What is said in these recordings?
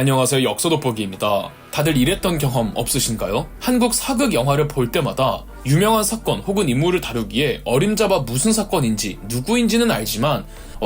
안녕하세요, 역사돋보기입니다. 다들 이랬던 경험 없으신가요? 한국 사극 영화를 볼 때마다 유명한 사건 혹은 인물을 다루기에 어림잡아 무슨 사건인지 누구인지는 알지만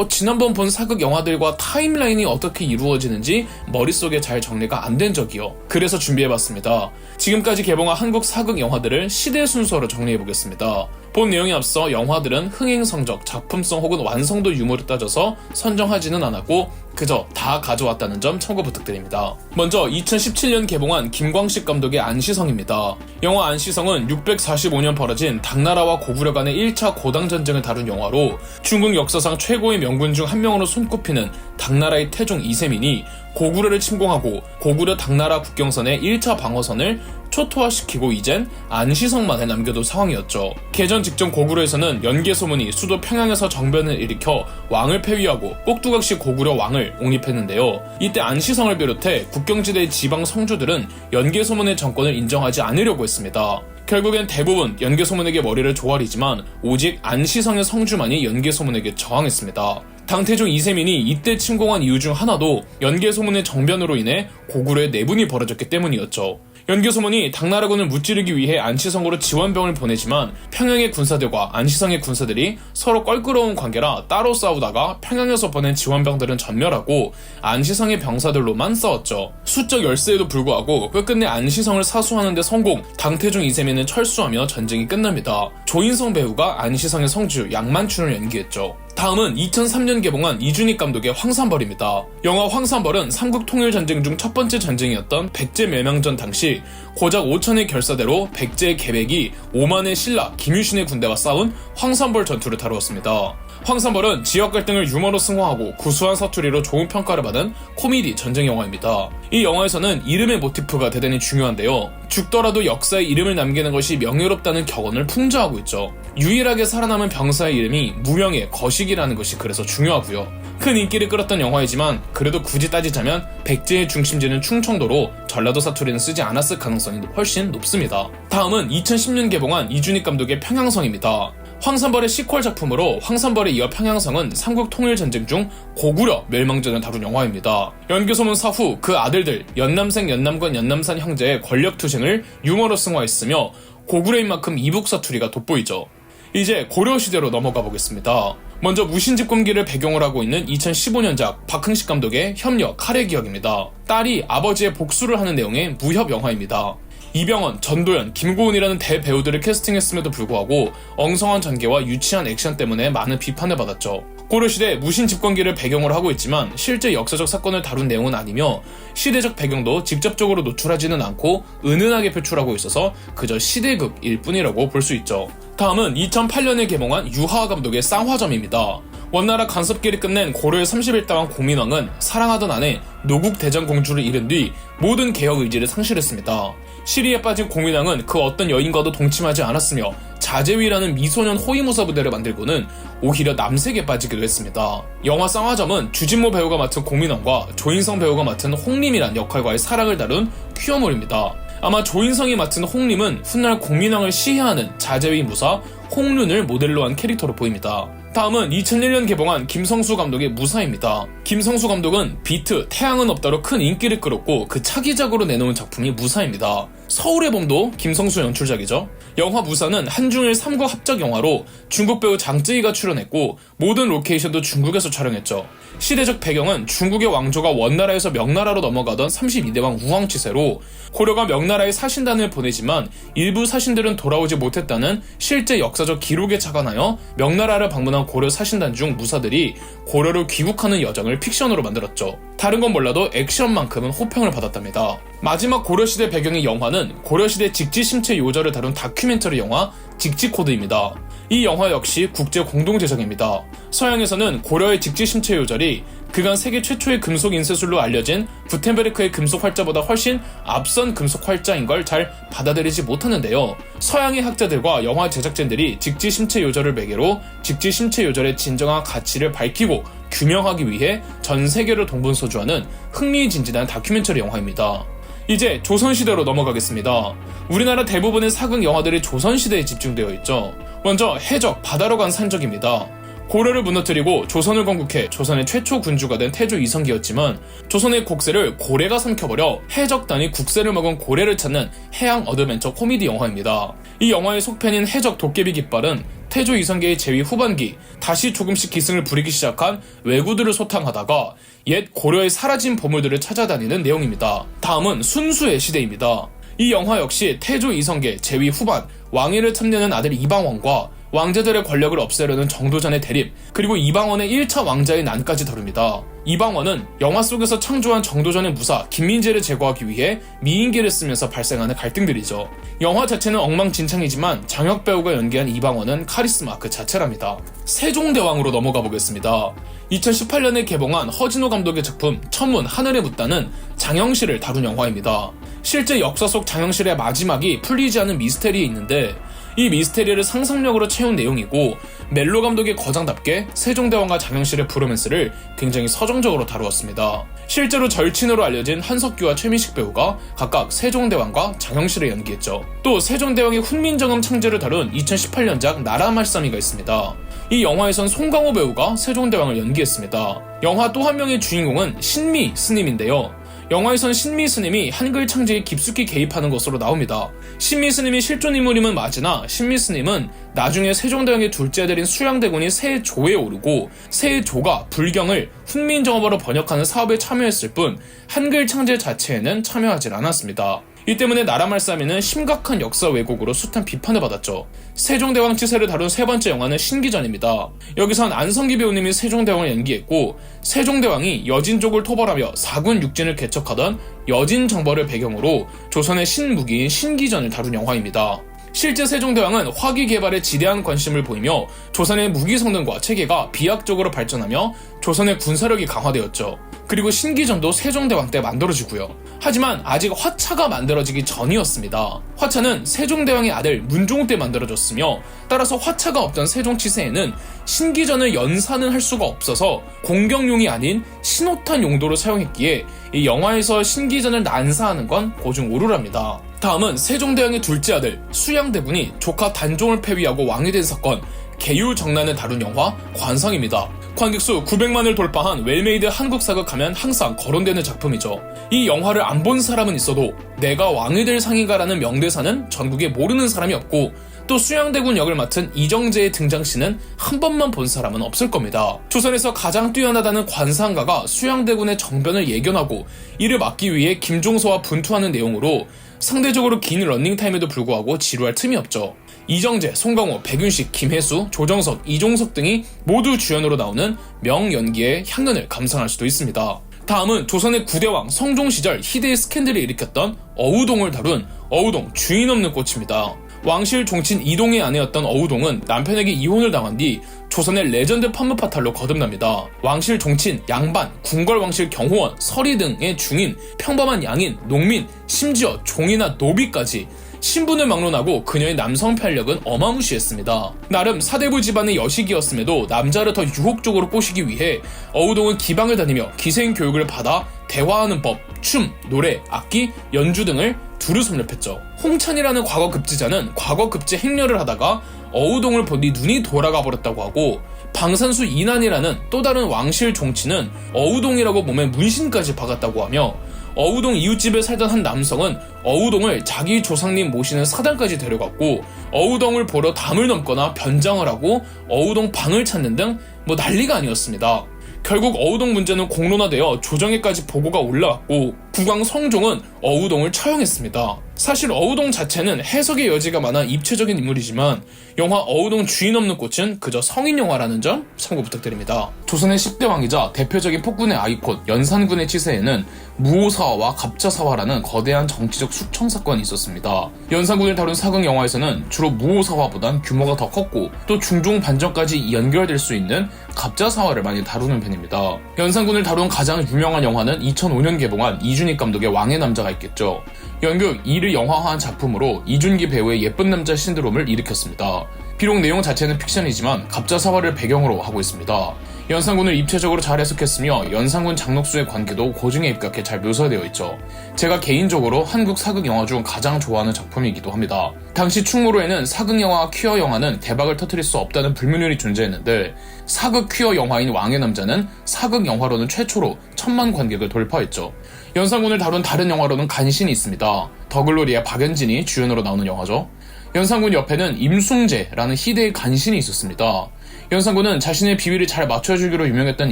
지난번 본 사극 영화들과 타임라인이 어떻게 이루어지는지 머릿속에 잘 정리가 안 된 적이요. 그래서 준비해봤습니다. 지금까지 개봉한 한국 사극 영화들을 시대 순서로 정리해보겠습니다. 본 내용에 앞서 영화들은 흥행 성적, 작품성 혹은 완성도 유무를 따져서 선정하지는 않았고 그저 다 가져왔다는 점 참고 부탁드립니다. 먼저 2017년 개봉한 김광식 감독의 안시성입니다. 영화 안시성은 645년 벌어진 당나라와 고구려 간의 1차 고당전쟁을 다룬 영화로 중국 역사상 최고의 명군 중 한 명으로 손꼽히는 당나라의 태종 이세민이 고구려를 침공하고 고구려 당나라 국경선의 1차 방어선을 초토화시키고 이젠 안시성만을 남겨둔 상황이었죠. 개전 직전 고구려에서는 연개소문이 수도 평양에서 정변을 일으켜 왕을 폐위하고 꼭두각시 고구려 왕을 옹립했는데요. 이때 안시성을 비롯해 국경지대의 지방 성주들은 연개소문의 정권을 인정하지 않으려고 했습니다. 결국엔 대부분 연개소문에게 머리를 조아리지만 오직 안시성의 성주만이 연개소문에게 저항했습니다. 당태종 이세민이 이때 침공한 이유 중 하나도 연개소문의 정변으로 인해 고구려의 내분이 벌어졌기 때문이었죠. 연개소문이 당나라군을 무찌르기 위해 안시성으로 지원병을 보내지만 평양의 군사들과 안시성의 군사들이 서로 껄끄러운 관계라 따로 싸우다가 평양에서 보낸 지원병들은 전멸하고 안시성의 병사들로만 싸웠죠. 수적 열세에도 불구하고 끝끝내 안시성을 사수하는 데 성공, 당태종 이세민은 철수하며 전쟁이 끝납니다. 조인성 배우가 안시성의 성주 양만춘을 연기했죠. 다음은 2003년 개봉한 이준익 감독의 황산벌입니다. 영화 황산벌은 삼국 통일전쟁 중 첫 번째 전쟁이었던 백제 멸망전 당시 고작 5천의 결사대로 백제의 계백이 오만의 신라 김유신의 군대와 싸운 황산벌 전투를 다루었습니다. 황산벌은 지역 갈등을 유머로 승화하고 구수한 사투리로 좋은 평가를 받은 코미디 전쟁 영화입니다. 이 영화에서는 이름의 모티프가 대단히 중요한데요. 죽더라도 역사에 이름을 남기는 것이 명예롭다는 격언을 풍자하고 있죠. 유일하게 살아남은 병사의 이름이 무명의 거식이라는 것이 그래서 중요하고요. 큰 인기를 끌었던 영화이지만 그래도 굳이 따지자면 백제의 중심지는 충청도로 전라도 사투리는 쓰지 않았을 가능성이 훨씬 높습니다. 다음은 2010년 개봉한 이준익 감독의 평양성입니다. 황산벌의 시퀄 작품으로 황산벌에 이어 평양성은 삼국 통일전쟁 중 고구려 멸망전을 다룬 영화입니다. 연개소문 사후 그 아들들 연남생 연남권 연남산 형제의 권력투쟁을 유머로 승화했으며 고구려인 만큼 이북 사투리가 돋보이죠. 이제 고려시대로 넘어가 보겠습니다. 먼저 무신집권기를 배경으로 하고 있는 2015년작 박흥식 감독의 협력 칼의 기억입니다. 딸이 아버지의 복수를 하는 내용의 무협 영화입니다. 이병헌, 전도연, 김고은이라는 대배우들을 캐스팅했음에도 불구하고 엉성한 전개와 유치한 액션 때문에 많은 비판을 받았죠. 고려시대 무신집권기를 배경으로 하고 있지만 실제 역사적 사건을 다룬 내용은 아니며 시대적 배경도 직접적으로 노출하지는 않고 은은하게 표출하고 있어서 그저 시대극일 뿐이라고 볼 수 있죠. 다음은 2008년에 개봉한 유하 감독의 쌍화점입니다. 원나라 간섭기를 끝낸 고려의 31당왕 공민왕은 사랑하던 아내 노국대장공주를 잃은 뒤 모든 개혁 의지를 상실했습니다. 시리에 빠진 공민왕은 그 어떤 여인과도 동침하지 않았으며 자제위라는 미소년 호위무사 부대를 만들고는 오히려 남색에 빠지기도 했습니다. 영화 쌍화점은 주진모 배우가 맡은 공민왕과 조인성 배우가 맡은 홍림이란 역할과의 사랑을 다룬 퀴어물입니다. 아마 조인성이 맡은 홍림은 훗날 공민왕을 시해하는 자제위 무사 홍륜을 모델로 한 캐릭터로 보입니다. 다음은 2001년 개봉한 김성수 감독의 무사입니다. 김성수 감독은 비트, 태양은 없다로 큰 인기를 끌었고 그 차기작으로 내놓은 작품이 무사입니다. 서울의 봄도 김성수 연출작이죠. 영화 무사는 한중일 3국 합작 영화로 중국 배우 장쯔이가 출연했고 모든 로케이션도 중국에서 촬영했죠. 시대적 배경은 중국의 왕조가 원나라에서 명나라로 넘어가던 32대 왕 우왕치세로 고려가 명나라에 사신단을 보내지만 일부 사신들은 돌아오지 못했다는 실제 역사적 기록에 착안하여 명나라를 방문한 고려 사신단 중 무사들이 고려로 귀국하는 여정을 픽션으로 만들었죠. 다른 건 몰라도 액션만큼은 호평을 받았답니다. 마지막 고려시대 배경의 영화는 고려시대 직지심체 요절을 다룬 다큐멘터리 영화 직지코드입니다. 이 영화 역시 국제 공동 제작입니다. 서양에서는 고려의 직지심체 요절이 그간 세계 최초의 금속 인쇄술로 알려진 구텐베르크의 금속 활자보다 훨씬 앞선 금속 활자인 걸 잘 받아들이지 못하는데요. 서양의 학자들과 영화 제작진들이 직지심체 요절을 매개로 직지심체 요절의 진정한 가치를 밝히고 규명하기 위해 전 세계를 동분서주하는 흥미진진한 다큐멘터리 영화입니다. 이제 조선시대로 넘어가겠습니다. 우리나라 대부분의 사극 영화들이 조선시대에 집중되어 있죠. 먼저 해적, 바다로 간 산적입니다. 고려를 무너뜨리고 조선을 건국해 조선의 최초 군주가 된 태조 이성계였지만 조선의 국세를 고래가 삼켜버려 해적단이 국세를 먹은 고래를 찾는 해양 어드벤처 코미디 영화입니다. 이 영화의 속편인 해적 도깨비 깃발은 태조 이성계의 재위 후반기 다시 조금씩 기승을 부리기 시작한 왜구들을 소탕하다가 옛 고려의 사라진 보물들을 찾아다니는 내용입니다. 다음은 순수의 시대입니다. 이 영화 역시 태조 이성계 재위 후반 왕위를 탐내는 아들 이방원과 왕제들의 권력을 없애려는 정도전의 대립, 그리고 이방원의 1차 왕자의 난까지 다룹니다. 이방원은 영화 속에서 창조한 정도전의 무사 김민재를 제거하기 위해 미인계를 쓰면서 발생하는 갈등들이죠. 영화 자체는 엉망진창이지만 장혁 배우가 연기한 이방원은 카리스마 그 자체랍니다. 세종대왕으로 넘어가 보겠습니다. 2018년에 개봉한 허진호 감독의 작품 천문 하늘에 묻다는 장영실을 다룬 영화입니다. 실제 역사 속 장영실의 마지막이 풀리지 않은 미스테리에 있는데 이 미스테리를 상상력으로 채운 내용이고 멜로 감독의 거장답게 세종대왕과 장영실의 브로맨스를 굉장히 서정적으로 다루었습니다. 실제로 절친으로 알려진 한석규와 최민식 배우가 각각 세종대왕과 장영실을 연기했죠. 또 세종대왕의 훈민정음 창제를 다룬 2018년작 나라말싸미가 있습니다. 이 영화에선 송강호 배우가 세종대왕을 연기했습니다. 영화 또 한 명의 주인공은 신미 스님인데요. 영화에선 신미 스님이 한글 창제에 깊숙이 개입하는 것으로 나옵니다. 신미 스님이 실존 인물임은 맞으나 신미 스님은 나중에 세종대왕의 둘째 아들인 수양대군이 세조에 오르고 세조가 불경을 훈민정음으로 번역하는 사업에 참여했을 뿐 한글 창제 자체에는 참여하지 않았습니다. 이 때문에 나라말싸미는 심각한 역사 왜곡으로 숱한 비판을 받았죠. 세종대왕 치세를 다룬 세 번째 영화는 신기전입니다. 여기선 안성기 배우님이 세종대왕을 연기했고 세종대왕이 여진족을 토벌하며 사군 육진을 개척하던 여진정벌을 배경으로 조선의 신무기인 신기전을 다룬 영화입니다. 실제 세종대왕은 화기 개발에 지대한 관심을 보이며 조선의 무기 성능과 체계가 비약적으로 발전하며 조선의 군사력이 강화되었죠. 그리고 신기전도 세종대왕 때 만들어지고요. 하지만 아직 화차가 만들어지기 전이었습니다. 화차는 세종대왕의 아들 문종우 때 만들어졌으며 따라서 화차가 없던 세종 치세에는 신기전을 연사는 할 수가 없어서 공격용이 아닌 신호탄 용도로 사용했기에 이 영화에서 신기전을 난사하는 건 고중 오류랍니다. 다음은 세종대왕의 둘째 아들 수양대군이 조카 단종을 폐위하고 왕이 된 사건 계유정난을 다룬 영화 관상입니다. 관객수 900만을 돌파한 웰메이드 한국 사극하면 항상 거론되는 작품이죠. 이 영화를 안 본 사람은 있어도 내가 왕이 될 상인가라는 명대사는 전국에 모르는 사람이 없고 또 수양대군 역을 맡은 이정재의 등장시는 한 번만 본 사람은 없을 겁니다. 조선에서 가장 뛰어나다는 관상가가 수양대군의 정변을 예견하고 이를 막기 위해 김종서와 분투하는 내용으로 상대적으로 긴 러닝타임에도 불구하고 지루할 틈이 없죠. 이정재, 송강호, 백윤식, 김혜수, 조정석, 이종석 등이 모두 주연으로 나오는 명연기의 향연을 감상할 수도 있습니다. 다음은 조선의 9대왕 성종 시절 희대의 스캔들을 일으켰던 어우동을 다룬 어우동 주인 없는 꽃입니다. 왕실 종친 이동의 아내였던 어우동은 남편에게 이혼을 당한 뒤 조선의 레전드 판무파탈로 거듭납니다. 왕실 종친, 양반, 궁궐왕실 경호원, 서리 등의 중인, 평범한 양인, 농민, 심지어 종이나 노비까지 신분을 막론하고 그녀의 남성 편력은 어마무시했습니다. 나름 사대부 집안의 여식이었음에도 남자를 더 유혹적으로 꼬시기 위해 어우동은 기방을 다니며 기생교육을 받아 대화하는 법, 춤, 노래, 악기, 연주 등을 두루 섭렵했죠. 홍찬이라는 과거 급제자는 과거 급제 행렬을 하다가 어우동을 본 뒤 눈이 돌아가 버렸다고 하고 방산수 이난이라는 또 다른 왕실 종치는 어우동이라고 몸에 문신까지 박았다고 하며 어우동 이웃집에 살던 한 남성은 어우동을 자기 조상님 모시는 사당까지 데려갔고 어우동을 보러 담을 넘거나 변장을 하고 어우동 방을 찾는 등 난리가 아니었습니다. 결국 어우동 문제는 공론화되어 조정에까지 보고가 올라왔고 국왕 성종은 어우동을 처형했습니다. 사실 어우동 자체는 해석의 여지가 많아 입체적인 인물이지만 영화 어우동 주인 없는 꽃은 그저 성인 영화라는 점 참고 부탁드립니다. 조선의 10대 왕이자 대표적인 폭군의 아이콘 연산군의 치세에는 무오사화와 갑자사화라는 거대한 정치적 숙청 사건이 있었습니다. 연산군을 다룬 사극 영화에서는 주로 무오사화보단 규모가 더 컸고 또 중종 반정까지 연결될 수 있는 갑자사화를 많이 다루는 편입니다. 연산군을 다룬 가장 유명한 영화는 2005년 개봉한 이준익 감독의 왕의 남자가 있겠죠. 연극 이를 영화화한 작품으로 이준기 배우의 예쁜 남자 신드롬을 일으켰습니다. 비록 내용 자체는 픽션이지만 갑자사화를 배경으로 하고 있습니다. 연산군을 입체적으로 잘 해석했으며 연산군 장록수의 관계도 고증에 입각해 잘 묘사되어 있죠. 제가 개인적으로 한국 사극 영화 중 가장 좋아하는 작품이기도 합니다. 당시 충무로에는 사극 영화와 퀴어 영화는 대박을 터뜨릴 수 없다는 불문율이 존재했는데 사극 퀴어 영화인 왕의 남자는 사극 영화로는 최초로 1000만 관객을 돌파했죠. 연산군을 다룬 다른 영화로는 간신이 있습니다. 더글로리의 박연진이 주연으로 나오는 영화죠. 연산군 옆에는 임숭재라는 희대의 간신이 있었습니다. 연산군은 자신의 비위를 잘 맞춰주기로 유명했던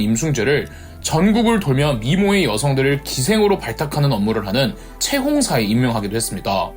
임숭재를 전국을 돌며 미모의 여성들을 기생으로 발탁하는 업무를 하는 채홍사에 임명하기도 했습니다.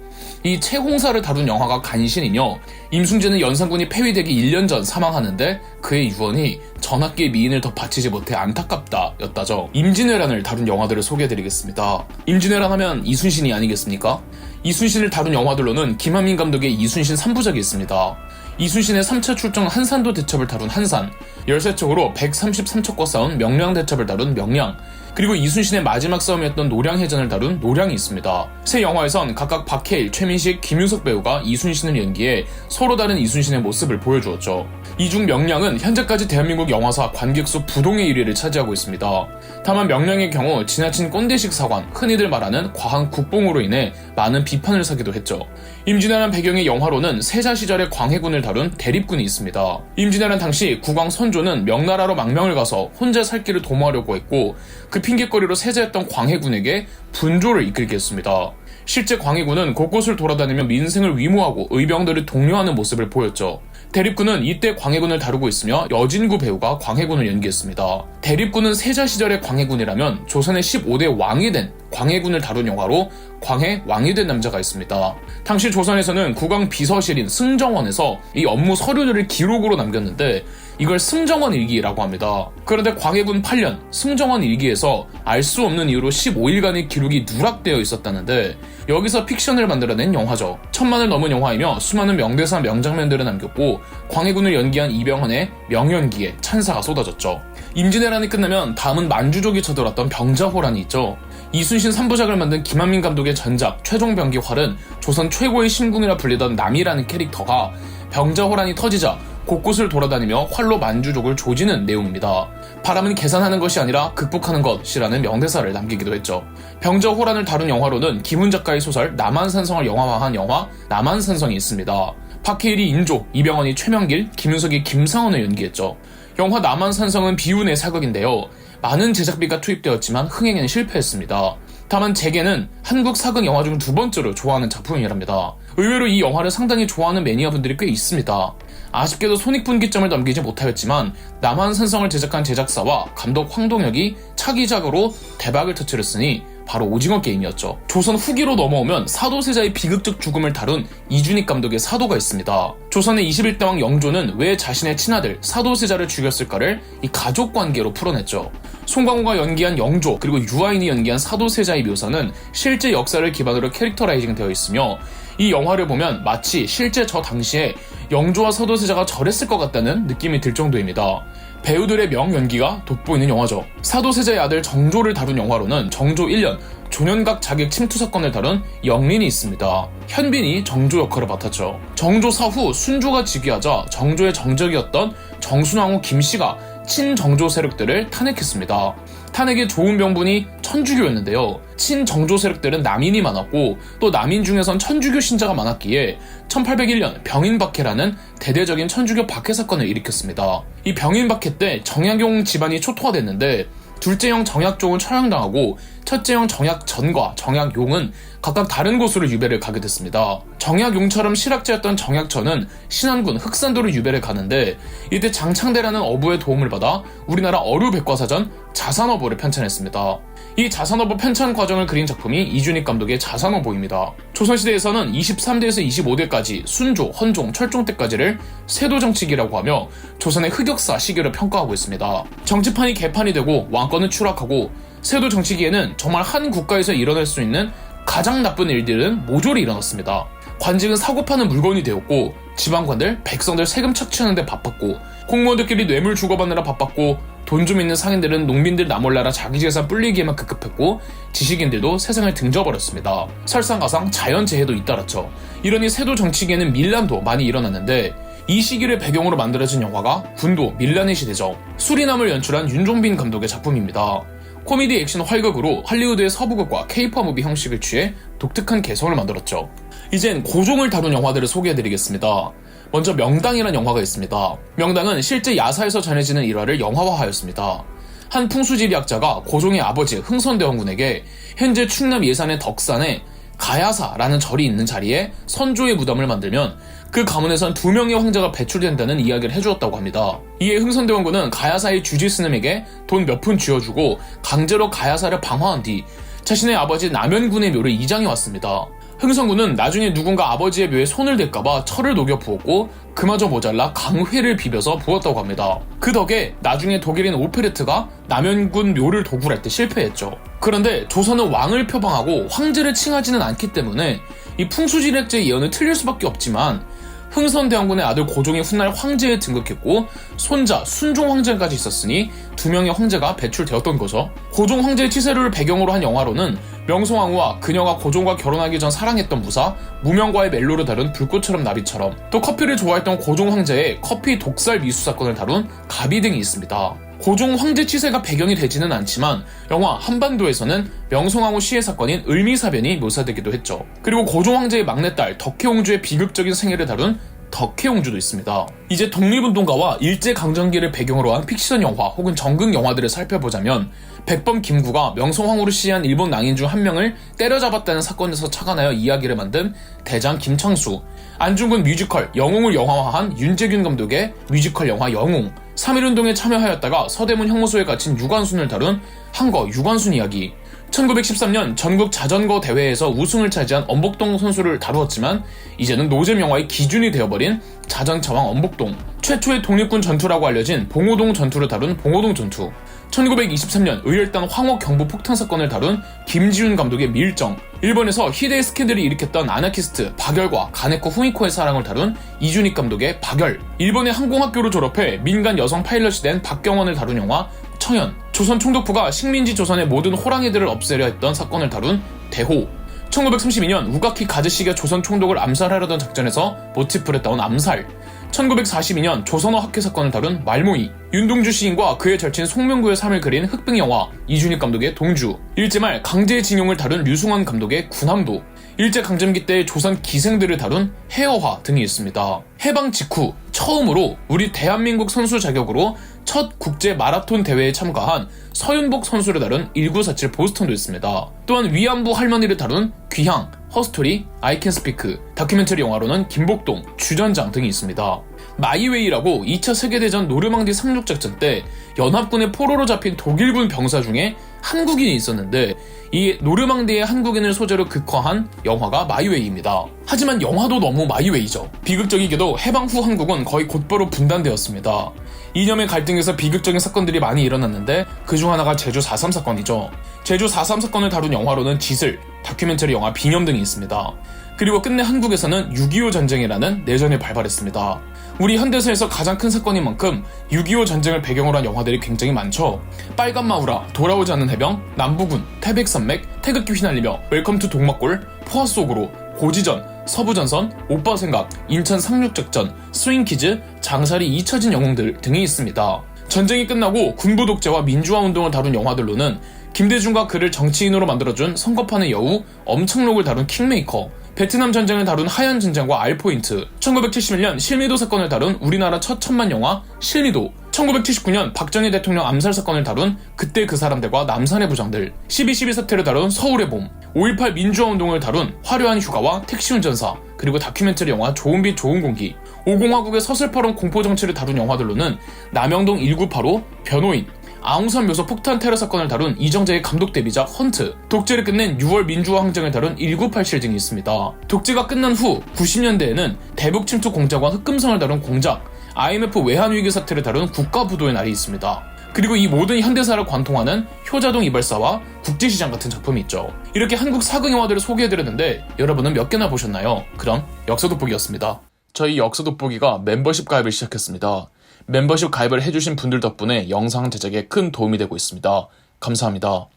이 채홍사를 다룬 영화가 간신이며 임숭재는 연산군이 폐위되기 1년 전 사망하는데 그의 유언이 전학기의 미인을 더 바치지 못해 안타깝다 였다죠. 임진왜란을 다룬 영화들을 소개해드리겠습니다. 임진왜란 하면 이순신이 아니겠습니까? 이순신을 다룬 영화들로는 김한민 감독의 이순신 3부작이 있습니다. 이순신의 3차 출정 한산도 대첩을 다룬 한산, 열세척으로 133척과 싸운 명량 대첩을 다룬 명량, 그리고 이순신의 마지막 싸움이었던 노량해전을 다룬 노량이 있습니다. 세 영화에선 각각 박해일, 최민식, 김윤석 배우가 이순신을 연기해 서로 다른 이순신의 모습을 보여주었죠. 이 중 명량은 현재까지 대한민국 영화사 관객수 부동의 1위를 차지하고 있습니다. 다만 명량의 경우 지나친 꼰대식 사관, 흔히들 말하는 과한 국뽕으로 인해 많은 비판을 사기도 했죠. 임진왜란 배경의 영화로는 세자 시절의 광해군을 다룬 대립군이 있습니다. 임진왜란 당시 국왕 선조는 명나라로 망명을 가서 혼자 살 길을 도모하려고 했고 그 핑계거리로 세자였던 광해군에게 분조를 이끌게 했습니다. 실제 광해군은 곳곳을 돌아다니며 민생을 위무하고 의병들을 독려하는 모습을 보였죠. 대립군은 이때 광해군을 다루고 있으며 여진구 배우가 광해군을 연기했습니다. 대립군은 세자 시절의 광해군이라면 조선의 15대 왕이 된 광해군을 다룬 영화로 광해 왕이 된 남자가 있습니다. 당시 조선에서는 국왕 비서실인 승정원에서 이 업무 서류들을 기록으로 남겼는데 이걸 승정원 일기라고 합니다. 그런데 광해군 8년 승정원 일기에서 알 수 없는 이유로 15일간의 기록이 누락되어 있었다는데 여기서 픽션을 만들어낸 영화죠. 1000만을 넘은 영화이며 수많은 명대사 명장면들을 남겼고 광해군을 연기한 이병헌의 명연기에 찬사가 쏟아졌죠. 임진왜란이 끝나면 다음은 만주족이 쳐들었던 병자호란이 있죠. 이순신 3부작을 만든 김한민 감독의 전작 최종병기 활은 조선 최고의 신궁이라 불리던 남이라는 캐릭터가 병자호란이 터지자 곳곳을 돌아다니며 활로 만주족을 조지는 내용입니다. 바람은 계산하는 것이 아니라 극복하는 것이라는 명대사를 남기기도 했죠. 병자호란을 다룬 영화로는 김훈 작가의 소설 남한산성을 영화화한 영화 남한산성이 있습니다. 박해일이 인조, 이병헌이 최명길, 김윤석이 김상원을 연기했죠. 영화 남한산성은 비운의 사극인데요. 많은 제작비가 투입되었지만 흥행에는 실패했습니다. 다만 제게는 한국 사극 영화 중 2번째로 좋아하는 작품이랍니다. 의외로 이 영화를 상당히 좋아하는 매니아분들이 꽤 있습니다. 아쉽게도 손익분기점을 넘기지 못하였지만 남한산성을 제작한 제작사와 감독 황동혁이 차기작으로 대박을 터뜨렸으니 바로 오징어 게임이었죠. 조선 후기로 넘어오면 사도세자의 비극적 죽음을 다룬 이준익 감독의 사도가 있습니다. 조선의 21대왕 영조는 왜 자신의 친아들 사도세자를 죽였을까를 이 가족관계로 풀어냈죠. 송강호가 연기한 영조 그리고 유아인이 연기한 사도세자의 묘사는 실제 역사를 기반으로 캐릭터라이징 되어 있으며 이 영화를 보면 마치 실제 저 당시에 영조와 사도세자가 저랬을 것 같다는 느낌이 들 정도입니다. 배우들의 명연기가 돋보이는 영화죠. 사도세자의 아들 정조를 다룬 영화로는 정조 1년 조년각 자객 침투 사건을 다룬 영린이 있습니다. 현빈이 정조 역할을 맡았죠. 정조 사후 순조가 즉위하자 정조의 정적이었던 정순왕후 김씨가 친정조 세력들을 탄핵했습니다. 탄핵의 좋은 명분이 천주교였는데요. 친정조 세력들은 남인이 많았고 또 남인 중에선 천주교 신자가 많았기에 1801년 병인박해라는 대대적인 천주교 박해 사건을 일으켰습니다. 이 병인박해 때 정약용 집안이 초토화됐는데 둘째 형 정약종은 처형당하고 첫째 형 정약전과 정약용은 각각 다른 곳으로 유배를 가게 됐습니다. 정약용처럼 실학자였던 정약전은 신안군 흑산도로 유배를 가는데 이때 장창대라는 어부의 도움을 받아 우리나라 어류백과사전 자산어보를 편찬했습니다. 이 자산어보 편찬 과정을 그린 작품이 이준익 감독의 자산어보입니다. 조선시대에서는 23대에서 25대까지 순조, 헌종, 철종 때까지를 세도정치기라고 하며 조선의 흑역사 시기를 평가하고 있습니다. 정치판이 개판이 되고 왕권은 추락하고 세도정치기에는 정말 한 국가에서 일어날 수 있는 가장 나쁜 일들은 모조리 일어났습니다. 관직은 사고 파는 물건이 되었고 지방관들, 백성들 세금 착취하는 데 바빴고 공무원들끼리 뇌물 주고받느라 바빴고 돈 좀 있는 상인들은 농민들 나몰라라 자기 재산 불리기에만 급급했고 지식인들도 세상을 등져버렸습니다. 설상가상 자연재해도 잇따랐죠. 이러니 세도 정치계에는 밀란도 많이 일어났는데 이 시기를 배경으로 만들어진 영화가 군도 밀란의 시대죠. 수리남을 연출한 윤종빈 감독의 작품입니다. 코미디 액션 활극으로 할리우드의 서부극과 케이팝 무비 형식을 취해 독특한 개성을 만들었죠. 이젠 고종을 다룬 영화들을 소개해드리겠습니다. 먼저 명당이라는 영화가 있습니다. 명당은 실제 야사에서 전해지는 일화를 영화화하였습니다. 한 풍수지리학자가 고종의 아버지 흥선대원군에게 현재 충남 예산의 덕산에 가야사라는 절이 있는 자리에 선조의 무덤을 만들면 그 가문에선 2명의 황제가 배출된다는 이야기를 해주었다고 합니다. 이에 흥선대원군은 가야사의 주지스님에게 돈 몇 푼 쥐어주고 강제로 가야사를 방화한 뒤 자신의 아버지 남연군의 묘를 이장해 왔습니다. 흥선군은 나중에 누군가 아버지의 묘에 손을 댈까봐 철을 녹여 부었고 그마저 모자라 강회를 비벼서 부었다고 합니다. 그 덕에 나중에 독일인 오페르트가 남연군 묘를 도굴할 때 실패했죠. 그런데 조선은 왕을 표방하고 황제를 칭하지는 않기 때문에 이 풍수지략자의 예언을 틀릴 수밖에 없지만 흥선대원군의 아들 고종이 훗날 황제에 등극했고 손자 순종 황제까지 있었으니 2명의 황제가 배출되었던 거죠. 고종 황제의 치세를 배경으로 한 영화로는 명성황후와 그녀가 고종과 결혼하기 전 사랑했던 무사 무명과의 멜로를 다룬 불꽃처럼 나비처럼, 또 커피를 좋아했던 고종 황제의 커피 독살 미수 사건을 다룬 가비 등이 있습니다. 고종 황제 치세가 배경이 되지는 않지만 영화 한반도에서는 명성황후 시해 사건인 을미사변이 묘사되기도 했죠. 그리고 고종 황제의 막내딸 덕혜옹주의 비극적인 생애를 다룬 덕혜옹주도 있습니다. 이제 독립운동가와 일제강점기를 배경으로 한 픽션 영화 혹은 정극 영화들을 살펴보자면 백범 김구가 명성황후를 시해한 일본 낭인 중 한 명을 때려잡았다는 사건에서 착안하여 이야기를 만든 대장 김창수, 안중근 뮤지컬 영웅을 영화화한 윤재균 감독의 뮤지컬 영화 영웅, 3.1운동에 참여하였다가 서대문 형무소에 갇힌 유관순을 다룬 한거 유관순 이야기, 1913년 전국 자전거 대회에서 우승을 차지한 엄복동 선수를 다루었지만 이제는 노잼 영화의 기준이 되어버린 자전차왕 엄복동, 최초의 독립군 전투라고 알려진 봉오동 전투를 다룬 봉오동 전투, 1923년 의열단 황호 경부 폭탄 사건을 다룬 김지훈 감독의 밀정, 일본에서 희대의 스캔들을 일으켰던 아나키스트 박열과 가네코 후미코의 사랑을 다룬 이준익 감독의 박열, 일본의 항공학교를 졸업해 민간 여성 파일럿이 된 박경원을 다룬 영화 청연, 조선 총독부가 식민지 조선의 모든 호랑이들을 없애려 했던 사건을 다룬 대호, 1932년 우가키 가즈시가 조선 총독을 암살하려던 작전에서 모티프를 따온 암살, 1942년 조선어 학회 사건을 다룬 말모이, 윤동주 시인과 그의 절친 송명구의 삶을 그린 흑백영화 이준익 감독의 동주, 일제말 강제징용을 다룬 류승환 감독의 군함도, 일제강점기 때의 조선 기생들을 다룬 해어화 등이 있습니다. 해방 직후 처음으로 우리 대한민국 선수 자격으로 첫 국제 마라톤 대회에 참가한 서윤복 선수를 다룬 1947 보스턴도 있습니다. 또한 위안부 할머니를 다룬 귀향, 허스토리, 아이캔스피크, 다큐멘터리 영화로는 김복동, 주전장 등이 있습니다. 마이웨이라고 2차 세계대전 노르망디 상륙작전 때 연합군의 포로로 잡힌 독일군 병사 중에 한국인이 있었는데 이 노르망디의 한국인을 소재로 극화한 영화가 마이웨이입니다. 하지만 영화도 너무 마이웨이죠. 비극적이게도 해방 후 한국은 거의 곧바로 분단되었습니다. 이념의 갈등에서 비극적인 사건들이 많이 일어났는데 그중 하나가 제주 4.3 사건이죠. 제주 4.3 사건을 다룬 영화로는 지슬, 다큐멘터리 영화 비념 등이 있습니다. 그리고 끝내 한국에서는 6.25 전쟁이라는 내전이 발발했습니다. 우리 현대사에서 가장 큰 사건인 만큼 6.25 전쟁을 배경으로 한 영화들이 굉장히 많죠. 빨간 마우라, 돌아오지 않는 해병, 남부군, 태백산맥, 태극기 휘날리며, 웰컴 투 동막골, 포화 속으로, 고지전, 서부전선, 오빠 생각, 인천 상륙작전, 스윙키즈, 장살이 잊혀진 영웅들 등이 있습니다. 전쟁이 끝나고 군부 독재와 민주화 운동을 다룬 영화들로는 김대중과 그를 정치인으로 만들어준 선거판의 여우, 엄청록을 다룬 킹메이커, 베트남 전쟁을 다룬 하얀 전쟁과 알포인트, 1971년 실미도 사건을 다룬 우리나라 첫 천만 영화 실미도, 1979년 박정희 대통령 암살 사건을 다룬 그때 그 사람들과 남산의 부장들, 12.12 사태를 다룬 서울의 봄, 5.18 민주화 운동을 다룬 화려한 휴가와 택시운전사, 그리고 다큐멘터리 영화 좋은 빛 좋은 공기, 5공화국의 서슬퍼런 공포정치를 다룬 영화들로는 남영동 1985, 변호인, 아웅산 묘소 폭탄 테러 사건을 다룬 이정재의 감독 데뷔작 헌트, 독재를 끝낸 6월 민주화 항쟁을 다룬 1987 등이 있습니다. 독재가 끝난 후 90년대에는 대북 침투 공작과 흑금성을 다룬 공작, IMF 외환위기 사태를 다룬 국가부도의 날이 있습니다. 그리고 이 모든 현대사를 관통하는 효자동 이발사와 국제시장 같은 작품이 있죠. 이렇게 한국 사극 영화들을 소개해드렸는데 여러분은 몇 개나 보셨나요? 그럼 역사돋보기였습니다. 저희 역사돋보기가 멤버십 가입을 시작했습니다. 멤버십 가입을 해주신 분들 덕분에 영상 제작에 큰 도움이 되고 있습니다. 감사합니다.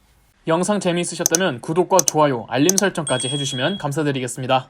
영상 재미있으셨다면 구독과 좋아요, 알림 설정까지 해주시면 감사드리겠습니다.